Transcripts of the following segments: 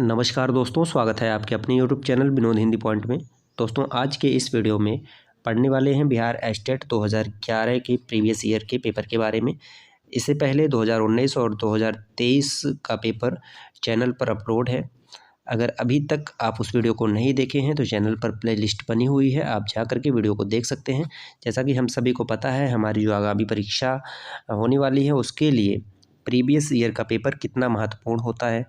नमस्कार दोस्तों, स्वागत है आपके अपने YouTube channel Vinod Hindi point में। दोस्तों, आज के इस वीडियो में पढ़ने वाले हैं बिहार एस्टेट 2011 के प्रीवियस ईयर के पेपर के बारे में। इससे पहले 2019 और 2023 का पेपर चैनल पर अपलोड है। अगर अभी तक आप उस वीडियो को नहीं देखे हैं तो चैनल पर प्लेलिस्ट बनी हुई है, आप जा कर के वीडियो को देख सकते हैं। जैसा कि हम सभी को पता है, हमारी जो आगामी परीक्षा होने वाली है उसके लिए प्रीवियस ईयर का पेपर कितना महत्वपूर्ण होता है।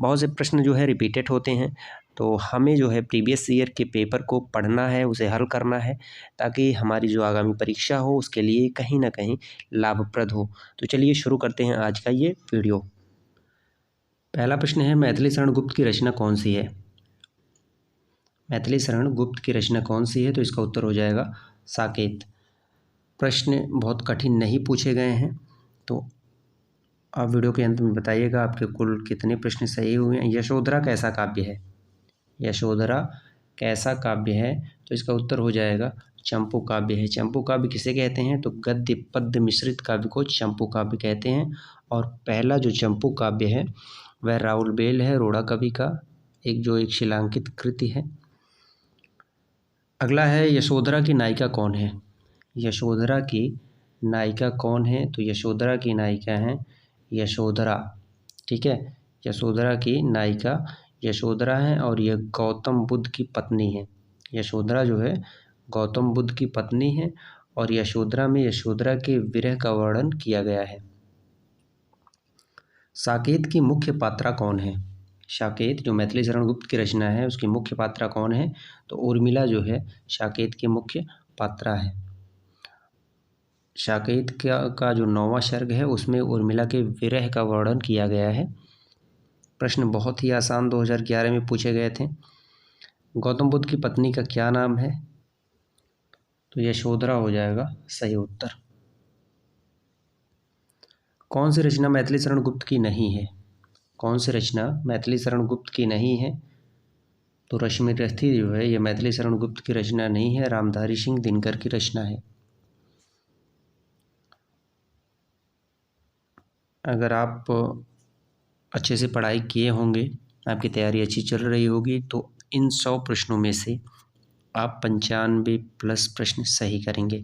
बहुत से प्रश्न जो है रिपीटेड होते हैं, तो हमें जो है प्रीवियस ईयर के पेपर को पढ़ना है, उसे हल करना है, ताकि हमारी जो आगामी परीक्षा हो उसके लिए कहीं ना कहीं लाभप्रद हो। तो चलिए शुरू करते हैं आज का ये वीडियो। पहला प्रश्न है, मैथिली शरण गुप्त की रचना कौन सी है? मैथिली शरण गुप्त की रचना कौन सी है? तो इसका उत्तर हो जाएगा साकेत। प्रश्न बहुत कठिन नहीं पूछे गए हैं, तो आप वीडियो के अंत में बताइएगा आपके कुल कितने प्रश्न सही हुए हैं। यशोधरा कैसा काव्य है? यशोधरा कैसा काव्य है? तो इसका उत्तर हो जाएगा चंपू काव्य है। चंपू काव्य किसे कहते हैं? तो गद्य पद्य मिश्रित काव्य को चंपू काव्य कहते हैं। और पहला जो चंपू काव्य है वह राउल बेल है, रोड़ा कवि का एक शिलांकित कृति है। अगला है, यशोधरा की नायिका कौन है? यशोधरा की नायिका कौन है? तो यशोधरा की नायिका है यशोधरा। ठीक है, यशोधरा की नायिका यशोधरा है और यह गौतम बुद्ध की पत्नी है। यशोधरा जो है गौतम बुद्ध की पत्नी है और यशोधरा में यशोधरा के विरह का वर्णन किया गया है। साकेत की मुख्य पात्रा कौन है? साकेत जो मैथिली शरण गुप्त की रचना है उसकी मुख्य पात्रा कौन है? तो उर्मिला जो है साकेत की मुख्य पात्रा है। साकेत का जो 9वां सर्ग है उसमें उर्मिला के विरह का वर्णन किया गया है। प्रश्न बहुत ही आसान 2011 में पूछे गए थे। गौतम बुद्ध की पत्नी का क्या नाम है? तो यशोधरा हो जाएगा सही उत्तर। कौन सी रचना मैथिली शरण गुप्त की नहीं है? कौन सी रचना मैथिली शरण गुप्त की नहीं है? तो रश्मि रथी जो है यह मैथिली शरण गुप्त की रचना नहीं है, रामधारी सिंह दिनकर की रचना है। अगर आप अच्छे से पढ़ाई किए होंगे, आपकी तैयारी अच्छी चल रही होगी, तो इन 100 प्रश्नों में से आप 95+ प्रश्न सही करेंगे।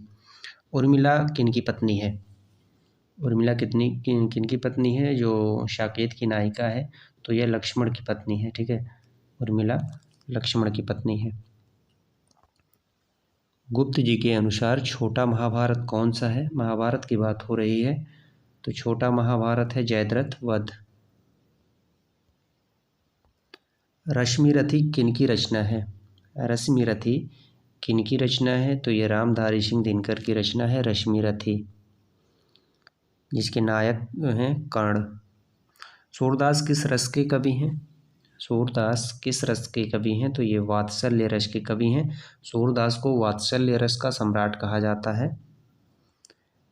उर्मिला किनकी पत्नी है? उर्मिला किनकी पत्नी है? जो साकेत की नायिका है तो यह लक्ष्मण की पत्नी है। ठीक है, उर्मिला लक्ष्मण की पत्नी है। गुप्त जी के अनुसार छोटा महाभारत कौन सा है? महाभारत की बात हो रही है तो छोटा महाभारत है जयद्रथ वध। रश्मिरथी किनकी रचना है? रश्मिरथी किनकी रचना है? तो ये रामधारी सिंह दिनकर की रचना है रश्मिरथी, जिसके नायक हैं कर्ण। सूरदास किस रस के कवि हैं? सूरदास किस रस के कवि हैं? तो ये वात्सल्य रस के कवि हैं। सूरदास को वात्सल्य रस का सम्राट कहा जाता है।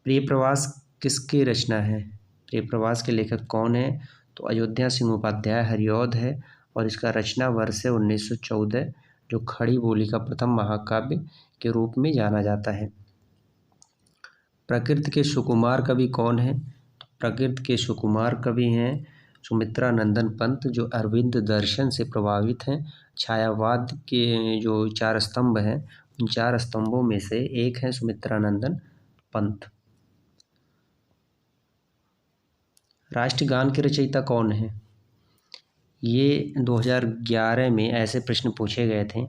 प्रिय प्रवास किसकी रचना है? प्रिय प्रवास के लेखक कौन है? तो अयोध्या सिंह उपाध्याय हरिऔध है और इसका रचना वर्ष है 1914, जो खड़ी बोली का प्रथम महाकाव्य के रूप में जाना जाता है। प्रकृति के सुकुमार कवि कौन है? तो प्रकृति के सुकुमार कवि हैं सुमित्रा नंदन पंत, जो अरविंद दर्शन से प्रभावित हैं। छायावाद के जो 4 स्तंभ हैं उन 4 स्तंभों में से एक है सुमित्रा नंदन पंत। राष्ट्रगान के रचयिता कौन है? ये 2011 में ऐसे प्रश्न पूछे गए थे।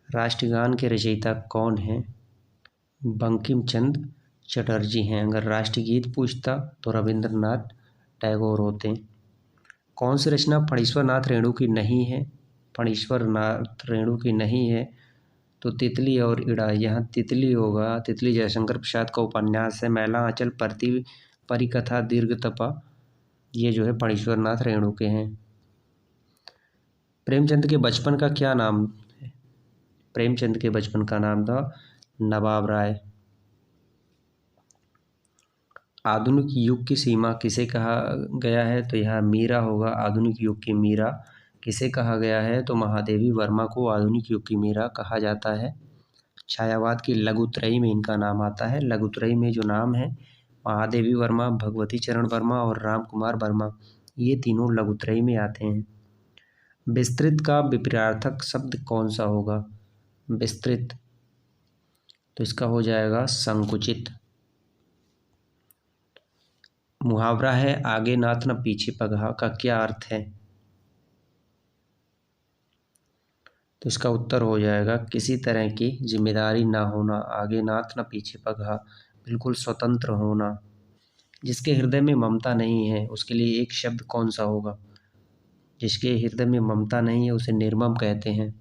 राष्ट्रगान के रचयिता कौन है? बंकिम चंद्र चटर्जी हैं। अगर राष्ट्रगीत पूछता तो रविंद्रनाथ टैगोर होते। कौन सी रचना फणीश्वर नाथ रेणु की नहीं है? फणीश्वर नाथ रेणु की नहीं है तो तितली और इड़ा। यहाँ तितली होगा, तितली जयशंकर प्रसाद का उपन्यास है मैला आंचल परिकथा दीर्घतपा, ये जो है फणीश्वर नाथ रेणु के हैं। प्रेमचंद के बचपन का क्या नाम है? प्रेमचंद के बचपन का नाम था नवाब राय। आधुनिक युग की सीमा किसे कहा गया है? तो यहाँ मीरा होगा। आधुनिक युग की मीरा किसे कहा गया है? तो महादेवी वर्मा को आधुनिक युग की मीरा कहा जाता है। छायावाद की लघुत्रयी में इनका नाम आता है। लघुत्रयी में जो नाम है महादेवी वर्मा, भगवती चरण वर्मा और राम कुमार वर्मा, ये तीनों लघुत्रयी में आते हैं। विस्तृत का विपरीतार्थक शब्द कौन सा होगा? विस्तृत, तो इसका हो जाएगा संकुचित। मुहावरा है आगे नाथ न पीछे पगहा का क्या अर्थ है? तो इसका उत्तर हो जाएगा किसी तरह की जिम्मेदारी ना होना, आगे नाथ न पीछे पगहा, बिल्कुल स्वतंत्र होना। जिसके हृदय में ममता नहीं है उसके लिए एक शब्द कौन सा होगा? जिसके हृदय में ममता नहीं है उसे निर्मम कहते हैं।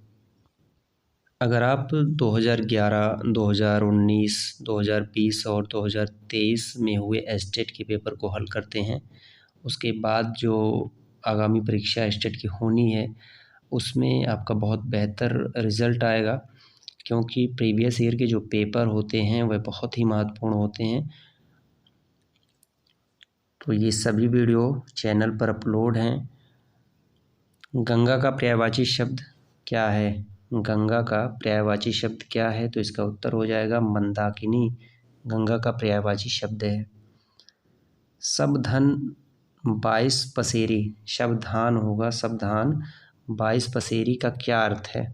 अगर आप 2011, 2019, 2020 और 2023 में हुए एस्टेट के पेपर को हल करते हैं, उसके बाद जो आगामी परीक्षा एस्टेट की होनी है उसमें आपका बहुत बेहतर रिज़ल्ट आएगा, क्योंकि प्रीवियस ईयर के जो पेपर होते हैं वह बहुत ही महत्वपूर्ण होते हैं। तो ये सभी वीडियो चैनल पर अपलोड हैं। गंगा का पर्यायवाची शब्द क्या है? गंगा का पर्यायवाची शब्द क्या है? तो इसका उत्तर हो जाएगा मंदाकिनी, गंगा का पर्यायवाची शब्द है। सबधन 22 पसेरी, शब्दान होगा, सबधान 22 पसेरी का क्या अर्थ है?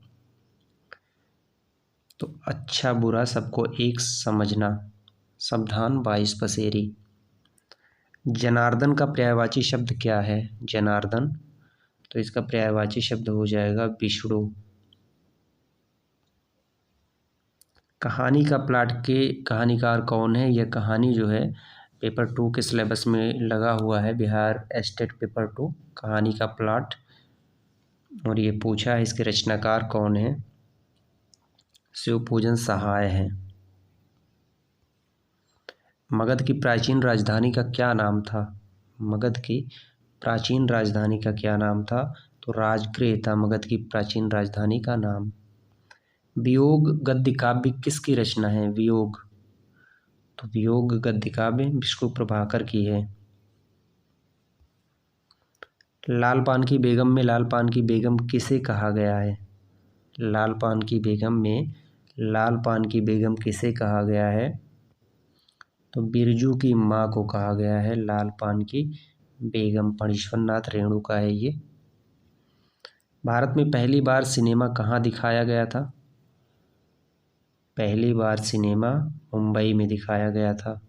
तो अच्छा बुरा सबको एक समझना, सबधान 22 पसेरी। जनार्दन का पर्यायवाची शब्द क्या है? जनार्दन, तो इसका पर्यायवाची शब्द हो जाएगा विष्णु। कहानी का प्लाट के कहानीकार कौन है? यह कहानी जो है पेपर 2 के सिलेबस में लगा हुआ है, बिहार एस्टेट पेपर 2 कहानी का प्लाट, और ये पूछा है इसके रचनाकार कौन है? शिवपूजन सहाय हैं। मगध की प्राचीन राजधानी का क्या नाम था? मगध की प्राचीन राजधानी का क्या नाम था? तो राजगृह था मगध की प्राचीन राजधानी का नाम। वियोग गद्य काव्य किसकी रचना है? वियोग, तो वियोग गद्य काव्य विष्णु प्रभाकर की है। लाल पान की बेगम में लाल पान की बेगम किसे कहा गया है? लाल पान की बेगम में लाल पान की बेगम किसे कहा गया है? तो बिरजू की माँ को कहा गया है लाल पान की बेगम, फणीश्वरनाथ रेणुका है ये। भारत में पहली बार सिनेमा कहाँ दिखाया गया था? पहली बार सिनेमा मुंबई में दिखाया गया था।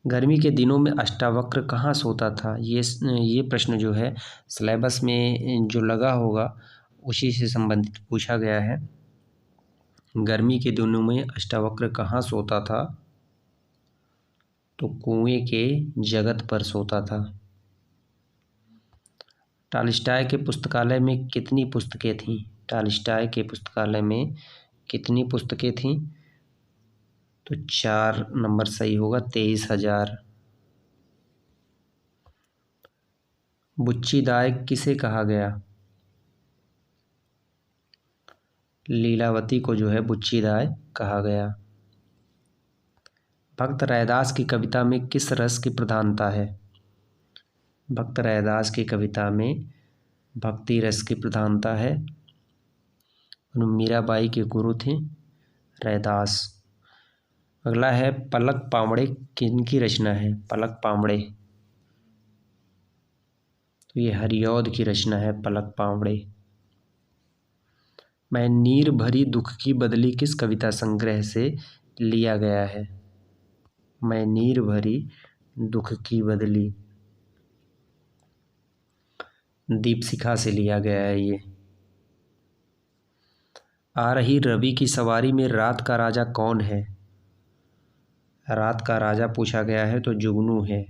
गर्मी के दिनों में अष्टावक्र कहाँ सोता था? ये प्रश्न जो है सिलेबस में जो लगा होगा उसी से संबंधित पूछा गया है। गर्मी के दिनों में अष्टावक्र कहाँ सोता था? तो कुएं के जगत पर सोता था। टॉलस्टॉय के पुस्तकालय में कितनी पुस्तकें थीं? टॉलस्टॉय के पुस्तकालय में कितनी पुस्तकें थीं? तो 4 नंबर सही होगा, 23,000। बुच्चीदाय किसे कहा गया? लीलावती को जो है बुच्चीदाय कहा गया। भक्त रैदास की कविता में किस रस की प्रधानता है? भक्त रैदास की कविता में भक्ति रस की प्रधानता है। मीराबाई के गुरु थे रैदास। अगला है पलक पामड़े किनकी रचना है? पलक पामड़े, तो ये हरिऔध की रचना है पलक पामड़े। मैं नीर भरी दुख की बदली किस कविता संग्रह से लिया गया है? मैं नीर भरी दुख की बदली दीपशिखा से लिया गया है ये। आ रही रवि की सवारी में रात का राजा कौन है? रात का राजा पूछा गया है तो जुगनू है।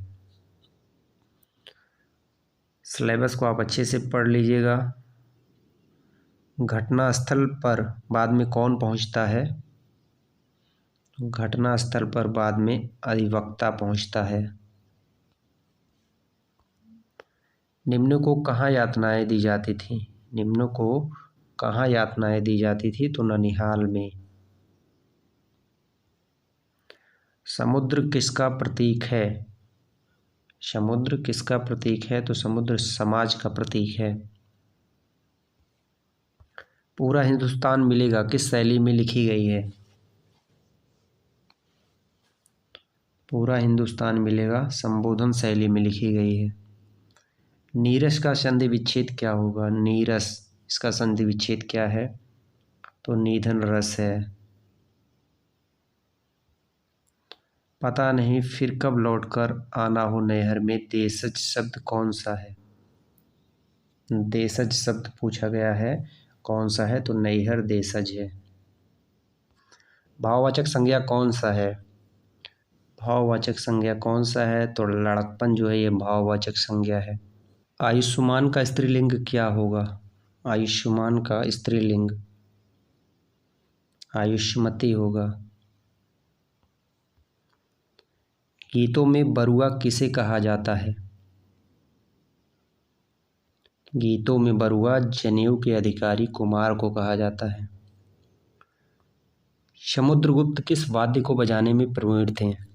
सिलेबस को आप अच्छे से पढ़ लीजिएगा। घटनास्थल पर बाद में कौन पहुंचता है? घटनास्थल पर बाद में अधिवक्ता पहुंचता है। निम्न को कहाँ यातनाएं दी जाती थी? निम्न को कहाँ यातनाएं दी जाती थी? तो ननिहाल में। समुद्र किसका प्रतीक है? समुद्र किसका प्रतीक है? तो समुद्र समाज का प्रतीक है। पूरा हिंदुस्तान मिलेगा किस शैली में लिखी गई है? पूरा हिंदुस्तान मिलेगा संबोधन शैली में लिखी गई है। नीरस का संधि विच्छेद क्या होगा? नीरस, इसका संधि विच्छेद क्या है? तो निधन रस है। पता नहीं फिर कब लौटकर आना हो नैहर में, देशज शब्द कौन सा है? देशज शब्द पूछा गया है, कौन सा है? तो नैहर देशज है। भाववाचक संज्ञा कौन सा है? भाववाचक संज्ञा कौन सा है? तो लड़कपन जो है ये भाववाचक संज्ञा है। आयुष्मान का स्त्रीलिंग क्या होगा? आयुष्मान का स्त्रीलिंग आयुष्मती होगा। गीतों में बरुआ किसे कहा जाता है? गीतों में बरुआ जनेऊ के अधिकारी कुमार को कहा जाता है। समुद्रगुप्त किस वाद्य को बजाने में प्रवीण थे?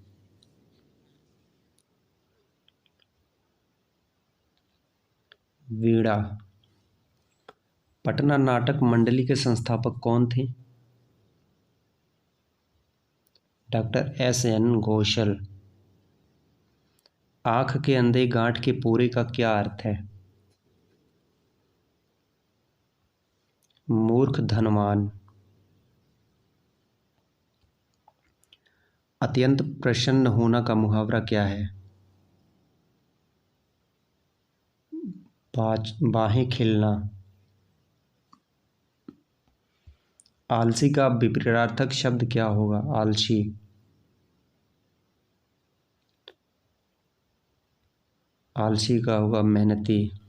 वीणा। पटना नाटक मंडली के संस्थापक कौन थे? Doctor S N. घोषल। आंख के अंधे गांठ के पूरे का क्या अर्थ है? मूर्ख धनवान। अत्यंत प्रसन्न होना का मुहावरा क्या है? बाहें खिलना। आलसी का विपरीतार्थक शब्द क्या होगा? आलसी। आलसी का होगा मेहनती।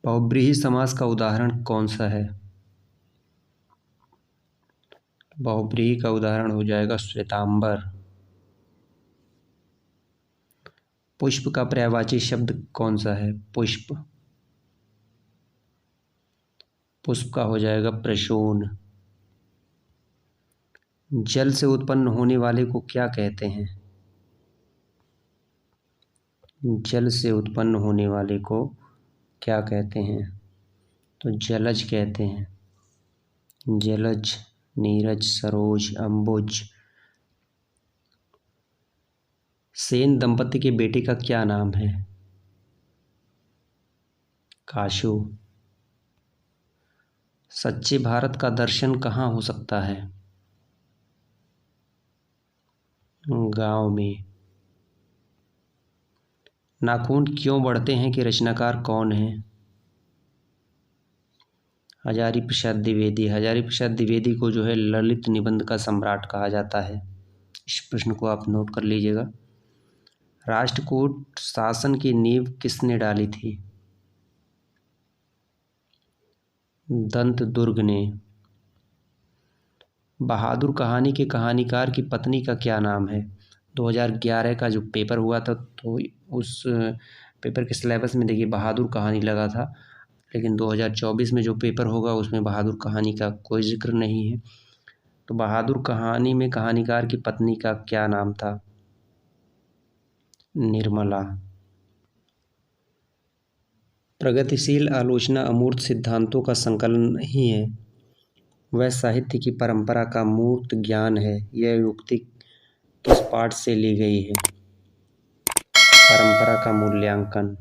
बहुब्रीहि समास का उदाहरण कौन सा है? बहुब्रीहि का उदाहरण हो जाएगा श्वेतांबर। पुष्प का पर्यायवाची शब्द कौन सा है? पुष्प। पुष्प का हो जाएगा प्रसून। जल से उत्पन्न होने वाले को क्या कहते हैं? जल से उत्पन्न होने वाले को क्या कहते हैं? तो जलज कहते हैं। जलज, नीरज, सरोज, अंबुज। सेन दंपति के बेटे का क्या नाम है? काशू। सच्चे भारत का दर्शन कहाँ हो सकता है? गांव में। नाखून क्यों बढ़ते हैं कि रचनाकार कौन है? हजारी प्रसाद द्विवेदी। हजारी प्रसाद द्विवेदी को जो है ललित निबंध का सम्राट कहा जाता है। इस प्रश्न को आप नोट कर लीजिएगा। राष्ट्रकूट शासन की नींव किसने डाली थी? दंत दुर्ग ने। बहादुर कहानी के कहानीकार की पत्नी का क्या नाम है? 2011 का जो पेपर हुआ था तो उस पेपर के सिलेबस में देखिए बहादुर कहानी लगा था, लेकिन 2024 में जो पेपर होगा उसमें बहादुर कहानी का कोई जिक्र नहीं है। तो बहादुर कहानी में कहानीकार की पत्नी का क्या नाम था? निर्मला। प्रगतिशील आलोचना अमूर्त सिद्धांतों का संकलन नहीं है, वह साहित्य की परंपरा का मूर्त ज्ञान है। यह युक्ति किस पाठ से ली गई है? परंपरा का मूल्यांकन।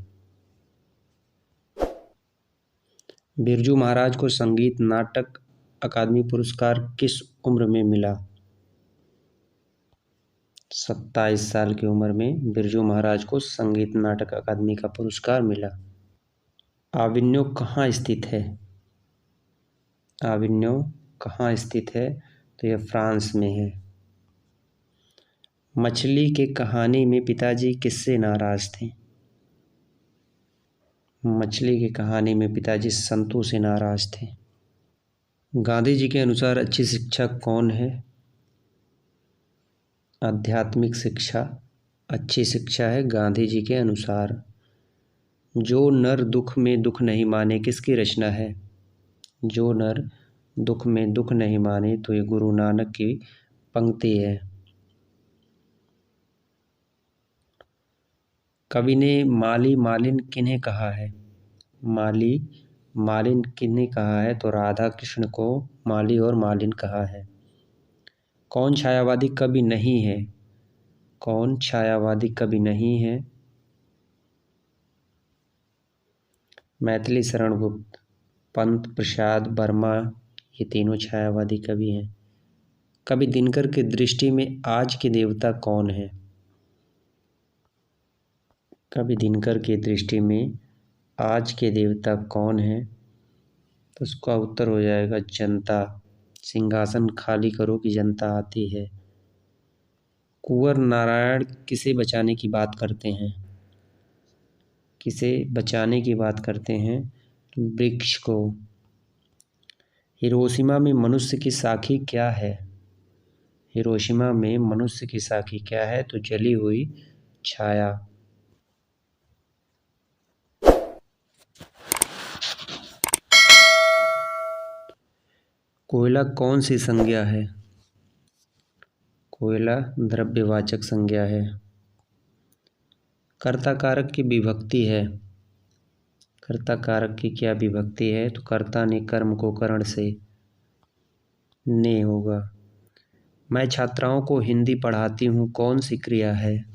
बिरजू महाराज को संगीत नाटक अकादमी पुरस्कार किस उम्र में मिला? 27 साल की उम्र में बिरजू महाराज को संगीत नाटक अकादमी का पुरस्कार मिला। आविन्यो कहाँ स्थित है? आविन्यो कहाँ स्थित है? तो यह फ्रांस में है। मछली के कहानी में पिताजी किससे नाराज थे? मछली की कहानी में पिताजी संतू से नाराज थे। गांधी जी के अनुसार अच्छी शिक्षा कौन है? आध्यात्मिक शिक्षा अच्छी शिक्षा है गांधी जी के अनुसार। जो नर दुख में दुख नहीं माने किसकी रचना है? जो नर दुख में दुख नहीं माने, तो ये गुरु नानक की पंक्ति है। कवि ने माली मालिन किन्हें कहा है? माली मालिन किन्हें कहा है? तो राधा कृष्ण को माली और मालिन कहा है। कौन छायावादी कवि नहीं है? कौन छायावादी कवि नहीं है? मैथिली शरण गुप्त, पंत प्रसाद वर्मा, ये तीनों छायावादी कवि हैं। कवि दिनकर की दृष्टि में आज के देवता कौन है? कवि दिनकर की दृष्टि में आज के देवता कौन है? तो उसका उत्तर हो जाएगा जनता। सिंहासन खाली करो कि जनता आती है। कुंवर नारायण किसे बचाने की बात करते हैं? किसे बचाने की बात करते हैं? वृक्ष को। हिरोशिमा में मनुष्य की साखी क्या है? हिरोशिमा में मनुष्य की साखी क्या है? तो जली हुई छाया। कोयला कौन सी संज्ञा है? कोयला द्रव्यवाचक संज्ञा है। कर्ता कारक की विभक्ति है। कर्ता कारक की क्या विभक्ति है? तो कर्ता ने कर्म को करण से ने होगा। मैं छात्राओं को हिंदी पढ़ाती हूँ कौन सी क्रिया है?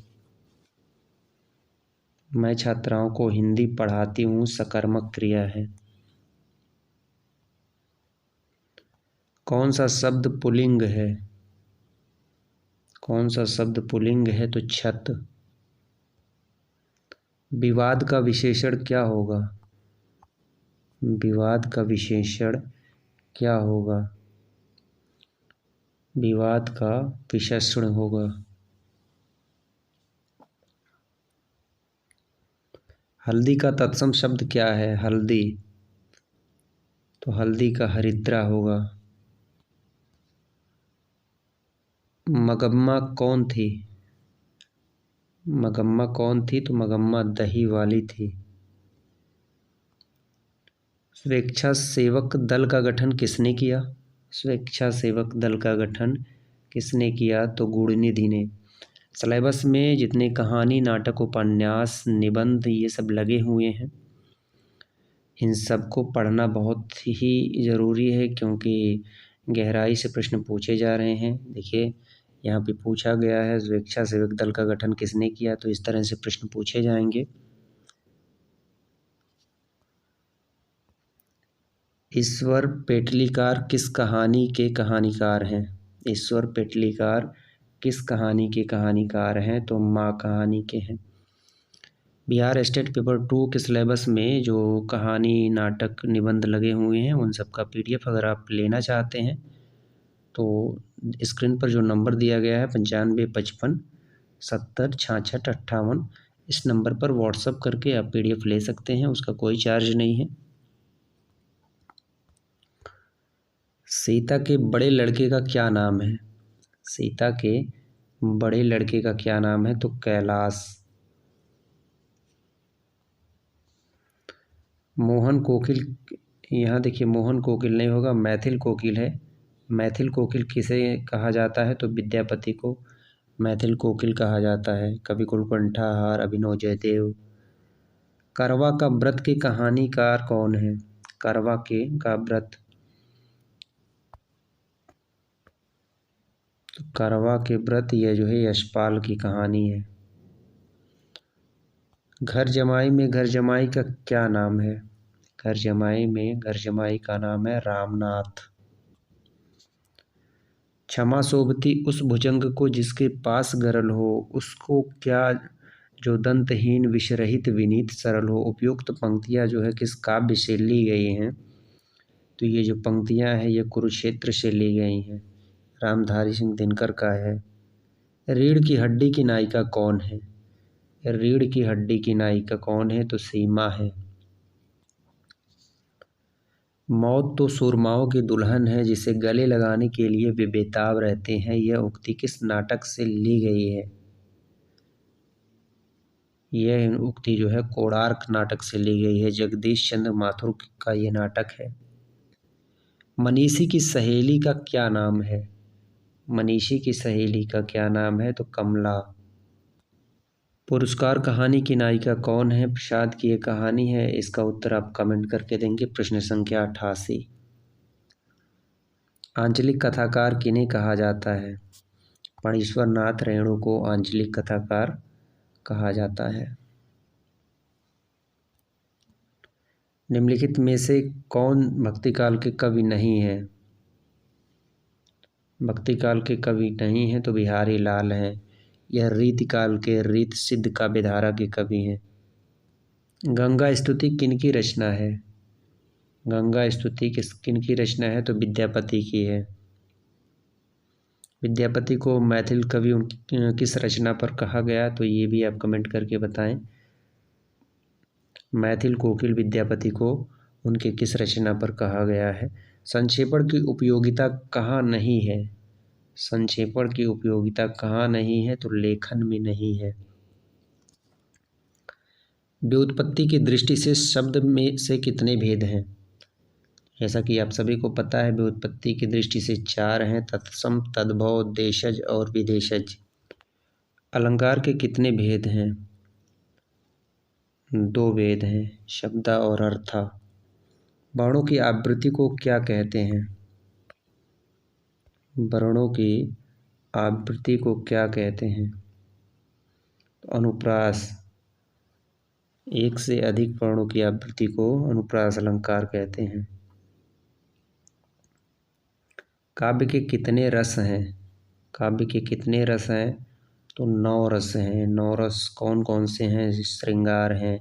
मैं छात्राओं को हिंदी पढ़ाती हूँ सकर्मक क्रिया है। कौन सा शब्द पुल्लिंग है? कौन सा शब्द पुल्लिंग है? तो छत। विवाद का विशेषण क्या होगा? विवाद का विशेषण क्या होगा? विवाद का विशेषण होगा। हल्दी का तत्सम शब्द क्या है? हल्दी। तो हल्दी का हरिद्रा होगा। मगम्मा कौन थी? मगम्मा कौन थी? तो मगम्मा दही वाली थी। स्वेच्छासेवक दल का गठन किसने किया? स्वेच्छासेवक दल का गठन किसने किया? तो गूढ़निधि ने। सिलेबस में जितने कहानी, नाटक, उपन्यास, निबंध ये सब लगे हुए हैं, इन सब को पढ़ना बहुत ही ज़रूरी है क्योंकि गहराई से प्रश्न पूछे जा रहे हैं। देखिए यहाँ पे पूछा गया है स्वेच्छासेवक दल का गठन किसने किया, तो इस तरह से प्रश्न पूछे जाएंगे। ईश्वर पेटलीकार किस कहानी के कहानीकार हैं? ईश्वर पेटलीकार किस कहानी के कहानीकार हैं? तो माँ कहानी के हैं। बिहार स्टेट पेपर 2 के सिलेबस में जो कहानी, नाटक, निबंध लगे हुए हैं उन सब का PDF अगर आप लेना चाहते हैं तो स्क्रीन पर जो नंबर दिया गया है 9555706658, इस नंबर पर व्हाट्सअप करके आप PDF ले सकते हैं, उसका कोई चार्ज नहीं है। सीता के बड़े लड़के का क्या नाम है? सीता के बड़े लड़के का क्या नाम है? तो कैलाश। मोहन कोकिल, यहाँ देखिए मोहन कोकिल नहीं होगा, मैथिल कोकिल है। मैथिल कोकिल किसे कहा जाता है? तो विद्यापति को मैथिल कोकिल कहा जाता है। कवि कुलकंठाहार, अभिनव जयदेव। करवा का व्रत के कहानीकार कौन है? करवा के का व्रत, तो करवा के व्रत यह जो है यशपाल की कहानी है। घर जमाई में घर जमाई का क्या नाम है? घर जमाई में घर जमाई का नाम है रामनाथ। क्षमा सोबती उस भुजंग को जिसके पास गरल हो, उसको क्या जो दंतहीन विषरहित विनीत सरल हो। उपयुक्त पंक्तियाँ जो है किस काव्य से ली गई हैं? तो ये जो पंक्तियाँ हैं ये कुरुक्षेत्र से ली गई हैं, रामधारी सिंह दिनकर का है। रीढ़ की हड्डी की नायिका कौन है? रीढ़ की हड्डी की नायिका कौन है? तो सीमा है। मौत तो सुरमाओं की दुल्हन है जिसे गले लगाने के लिए वे बेताब रहते हैं, यह उक्ति किस नाटक से ली गई है? यह उक्ति जो है कोणार्क नाटक से ली गई है। जगदीश चंद्र माथुर का ये नाटक है। मनीषी की सहेली का क्या नाम है? मनीषी की सहेली का क्या नाम है? तो कमला। पुरस्कार कहानी की नायिका कौन है? प्रसाद की ये कहानी है। इसका उत्तर आप कमेंट करके देंगे। प्रश्न संख्या 88। आंचलिक कथाकार किन्हें कहा जाता है? फणीश्वर नाथ रेणु को आंचलिक कथाकार कहा जाता है। निम्नलिखित में से कौन भक्तिकाल के कवि नहीं है? भक्तिकाल के कवि नहीं हैं तो बिहारी लाल हैं। यह रीतिकाल के रीत सिद्ध काव्यधारा के कवि हैं। गंगा स्तुति किनकी रचना है? गंगा स्तुति किनकी रचना है? तो विद्यापति की है। विद्यापति को मैथिल कवि किस रचना पर कहा गया? तो ये भी आप कमेंट करके बताएं। मैथिल कोकिल विद्यापति को उनके किस रचना पर कहा गया है? संक्षेपण की उपयोगिता कहाँ नहीं है? संक्षेपण की उपयोगिता कहाँ नहीं है? तो लेखन में नहीं है। व्युत्पत्ति की दृष्टि से शब्द में से कितने भेद हैं? जैसा कि आप सभी को पता है, व्युत्पत्ति की दृष्टि से 4 हैं: तत्सम, तद्भव, देशज और विदेशज। अलंकार के कितने भेद हैं? 2 भेद हैं, शब्दा और अर्था। वर्णों की आवृत्ति को क्या कहते हैं? वर्णों की आवृत्ति को क्या कहते हैं? अनुप्रास। एक से अधिक वर्णों की आवृत्ति को अनुप्रास अलंकार कहते हैं। काव्य के कितने रस हैं? काव्य के कितने रस हैं? तो 9 रस हैं। 9 रस कौन कौन से हैं? श्रृंगार है,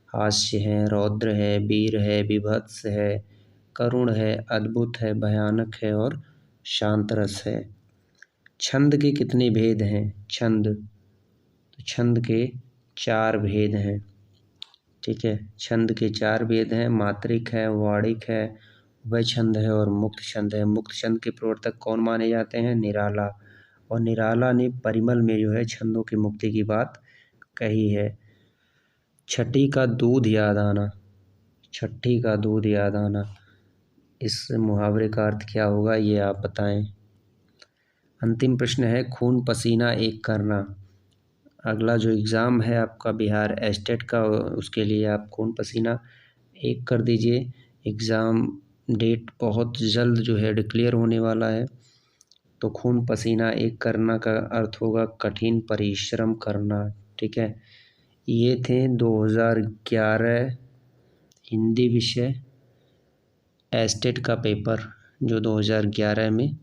हास्य है, रौद्र है, वीर है, विभत्स है, करुण है, अद्भुत है, भयानक है और शांत रस है। छंद के कितने भेद हैं? छंद, तो छंद के 4 भेद हैं। ठीक है, छंद के 4 भेद हैं। मात्रिक है, वाणिक है, वह छंद है और मुक्त छंद है। मुक्त छंद के प्रवर्तक कौन माने जाते हैं? निराला। और निराला ने परिमल में जो है छंदों की मुक्ति की बात कही है। छठी का दूध याद आना, छठी का दूध याद आना, इस मुहावरे का अर्थ क्या होगा ये आप बताएं। अंतिम प्रश्न है, खून पसीना एक करना। अगला जो एग्ज़ाम है आपका बिहार एस्टेट का, उसके लिए आप खून पसीना एक कर दीजिए। एग्ज़ाम डेट बहुत जल्द जो है डिक्लेयर होने वाला है। तो खून पसीना एक करना का अर्थ होगा कठिन परिश्रम करना। ठीक है, ये थे 2011 हिंदी विषय एस्टेट का पेपर जो 2011 में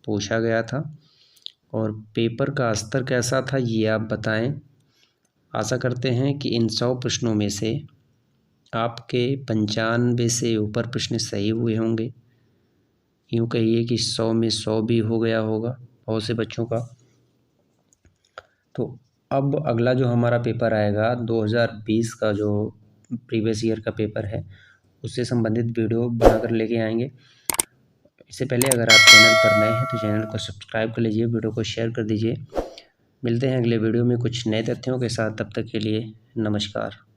पूछा गया था। और पेपर का स्तर कैसा था ये आप बताएं। आशा करते हैं कि इन 100 प्रश्नों में से आपके 95 से ऊपर प्रश्न सही हुए होंगे। यूँ कहिए कि 100 में 100 भी हो गया होगा बहुत से बच्चों का। तो अब अगला जो हमारा पेपर आएगा 2020 का, जो प्रीवियस ईयर का पेपर है, उससे संबंधित वीडियो बनाकर लेके आएंगे। इससे पहले अगर आप चैनल पर नए हैं तो चैनल को सब्सक्राइब कर लीजिए, वीडियो को शेयर कर दीजिए। मिलते हैं अगले वीडियो में कुछ नए तथ्यों के साथ। तब तक के लिए नमस्कार।